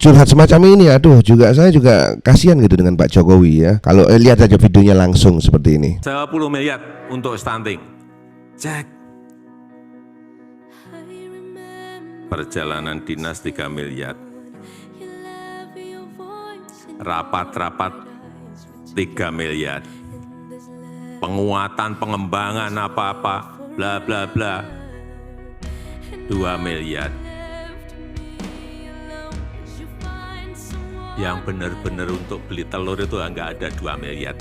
curhat semacam ini, aduh, saya juga kasihan gitu dengan Pak Jokowi ya. Kalau lihat aja videonya langsung seperti ini. 10 miliar untuk stunting. Cek. Perjalanan dinas 3 miliar. Rapat-rapat 3 miliar. Penguatan pengembangan apa-apa bla bla bla 2 miliar. Yang benar-benar untuk beli telur itu enggak ada 2 miliar.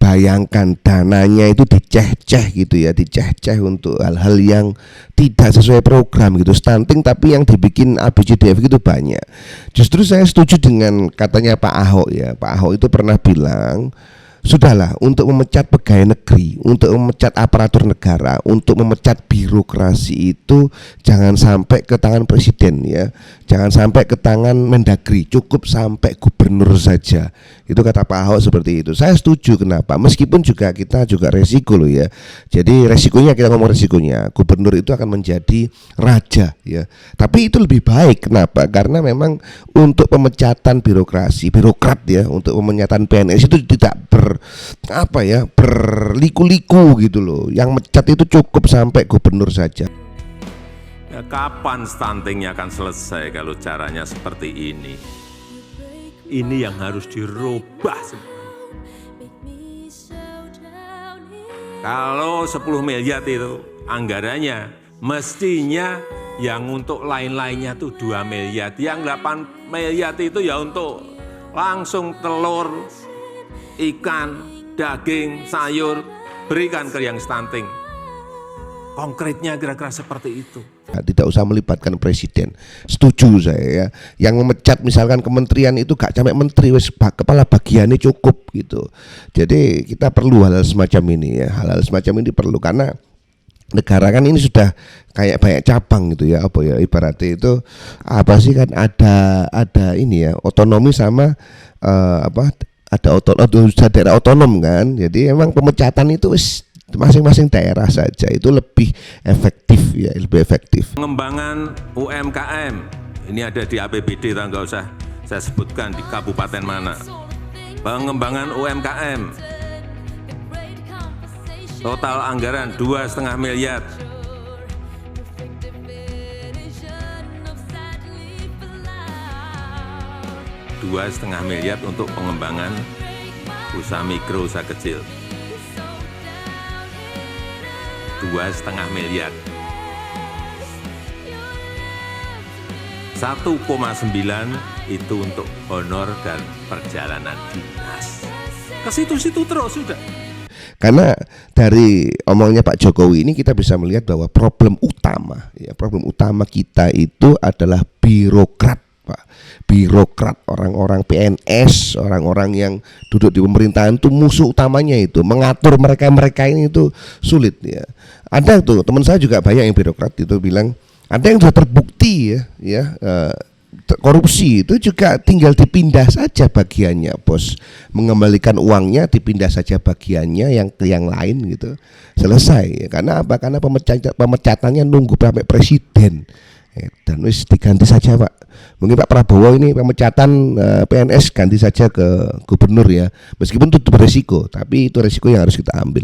Bayangkan dananya itu diceh-ceh gitu ya, diceh-ceh untuk hal-hal yang tidak sesuai program gitu, stunting, tapi yang dibikin ABCDF gitu banyak. Justru saya setuju dengan katanya Pak Ahok ya. Pak Ahok itu pernah bilang, sudahlah, untuk memecat pegawai negeri, untuk memecat aparatur negara, untuk memecat birokrasi itu jangan sampai ke tangan presiden ya, jangan sampai ke tangan Mendagri, cukup sampai gubernur saja. Itu kata Pak Ahok seperti itu. Saya setuju, kenapa? Meskipun kita juga resiko loh ya. Jadi resikonya, kita ngomong resikonya, gubernur itu akan menjadi raja ya. Tapi itu lebih baik, kenapa? Karena memang untuk pemecatan birokrat ya, untuk pemecatan PNS itu tidak berliku-liku gitu loh. Yang mecat itu cukup sampai gubernur saja. Ya, kapan stuntingnya akan selesai kalau caranya seperti ini? Ini yang harus dirubah. Kalau 10 miliar itu anggarannya, mestinya yang untuk lain-lainnya tuh 2 miliar. Yang 8 miliar itu ya untuk langsung telur, ikan, daging, sayur, berikan ke yang stunting. Konkretnya kira-kira seperti itu. Tidak usah melibatkan presiden. Setuju saya ya. Yang memecat misalkan kementerian itu gak sampai menteri, wes kepala bagiannya cukup gitu. Jadi kita perlu hal-hal semacam ini ya. Hal-hal semacam ini perlu, karena negara kan ini sudah kayak banyak cabang gitu ya, apa ya, ibaratnya itu apa sih, kan ada ini ya, otonomi sama ada daerah otonom kan. Jadi memang pemecatan itu masing-masing daerah saja itu lebih efektif ya, lebih efektif. Pengembangan UMKM ini ada di APBD, nggak usah saya sebutkan di kabupaten mana. Pengembangan UMKM total anggaran 2,5 miliar. $2,5 miliar untuk pengembangan usaha mikro, usaha kecil. 2,5 miliar. 1,9 itu untuk honor dan perjalanan dinas. Ke situ-situ terus sudah. Karena dari omongnya Pak Jokowi ini kita bisa melihat bahwa problem utama kita itu adalah birokrat. Birokrat, orang-orang PNS, orang-orang yang duduk di pemerintahan itu musuh utamanya itu. Mengatur mereka ini itu sulit ya. Ada tuh teman saya juga banyak yang birokrat itu bilang, ada yang sudah terbukti korupsi itu juga tinggal dipindah saja bagiannya, bos. Mengembalikan uangnya, dipindah saja bagiannya yang ke yang lain gitu. Selesai. Karena apa? Karena pemecatannya nunggu sampai presiden. Dan wis diganti saja Pak. Mungkin Pak Prabowo ini pemecatan PNS ganti saja ke gubernur ya. Meskipun itu beresiko, tapi itu resiko yang harus kita ambil.